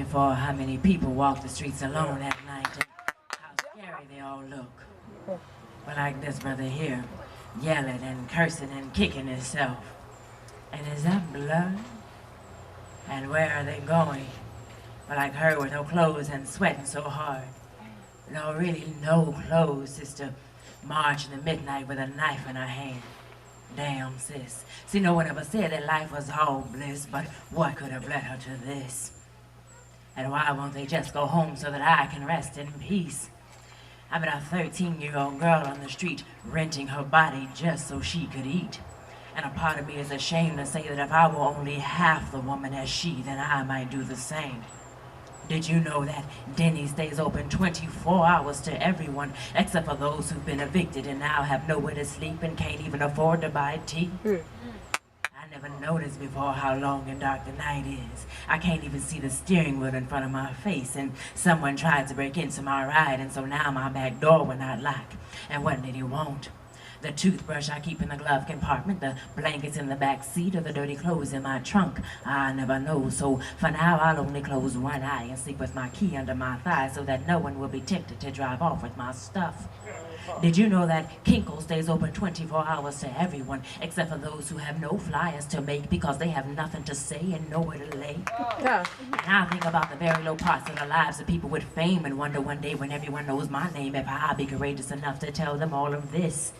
before how many people walk the streets alone at night and how scary they all look. But like this brother here, yelling and cursing and kicking himself. And is that blood? And where are they going? But like her with no clothes and sweating so hard. No, really no clothes, just to march in the midnight with a knife in her hand. Damn, sis. See, no one ever said that life was all bliss, but what could have led her to this? And why won't they just go home so that I can rest in peace? I'm a 13-year-old girl on the street, renting her body just so she could eat. And a part of me is ashamed to say that if I were only half the woman as she, then I might do the same. Did you know that Denny's stays open 24 hours to everyone, except for those who've been evicted and now have nowhere to sleep and can't even afford to buy tea? I never noticed before how long and dark the night is. I can't even see the steering wheel in front of my face, and someone tried to break into my ride, and so now my back door will not lock. And what did he want? The toothbrush I keep in the glove compartment, the blankets in the back seat, or the dirty clothes in my trunk? I never know, so for now I'll only close one eye and sleep with my key under my thigh so that no one will be tempted to drive off with my stuff. Did you know that Kinko stays open 24 hours to everyone, except for those who have no flyers to make because they have nothing to say and nowhere to lay? Yeah. And I think about the very low parts of the lives of people with fame and wonder one day when everyone knows my name if I'll be courageous enough to tell them all of this.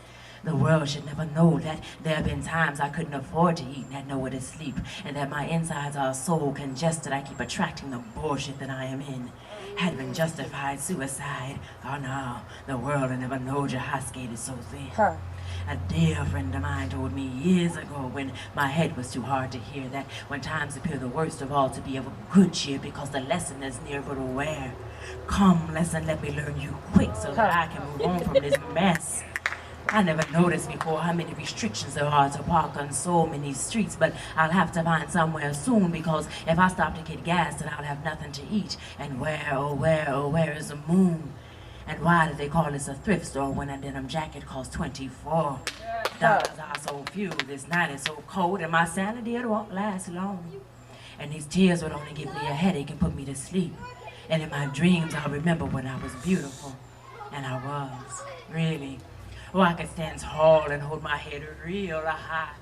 The world should never know that there have been times I couldn't afford to eat and had nowhere to sleep, and that my insides are so congested I keep attracting the bullshit that I am in. Had been justified suicide. Oh no, the world will never know Jaha skated so thin. A dear friend of mine told me years ago when my head was too hard to hear that when times appear the worst of all, to be of a good cheer because the lesson is near but aware. Come, lesson, let me learn you quick so that I can move on from this mess. I never noticed before how many restrictions there are to park on so many streets, but I'll have to find somewhere soon because if I stop to get gas, then I'll have nothing to eat. And where is the moon? And why do they call this a thrift store when a denim jacket costs $24? Dollars are so few, this night is so cold, and my sanity, it won't last long. And these tears would only give me a headache and put me to sleep. And in my dreams, I'll remember when I was beautiful. And I was, really. Oh, I could stand tall and hold my head real high.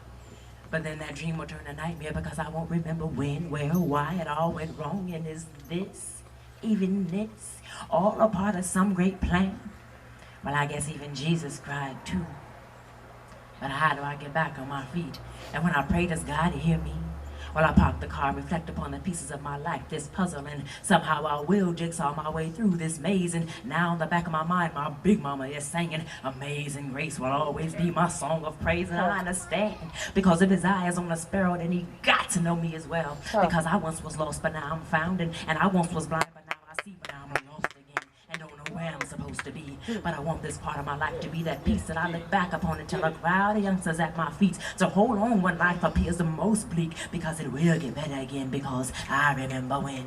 But then that dream will turn to nightmare because I won't remember when, where, why it all went wrong. And is this, even this, all a part of some great plan? Well, I guess even Jesus cried too. But how do I get back on my feet? And when I pray, does God hear me? Well, I park the car and reflect upon the pieces of my life, this puzzle, and somehow I will jigsaw my way through this maze. And now in the back of my mind, my big mama is singing, "Amazing Grace will always be my song of praise." And I understand, because if his eye is on a sparrow, then he got to know me as well. Because I once was lost, but now I'm found, and I once was blind, but now I see, but now I'm lost again, and don't know where I'm supposed to be. But I want this part of my life to be that piece that I look back upon and tell a crowd of youngsters at my feet to hold on when life appears the most bleak, because it will get better again, because I remember when.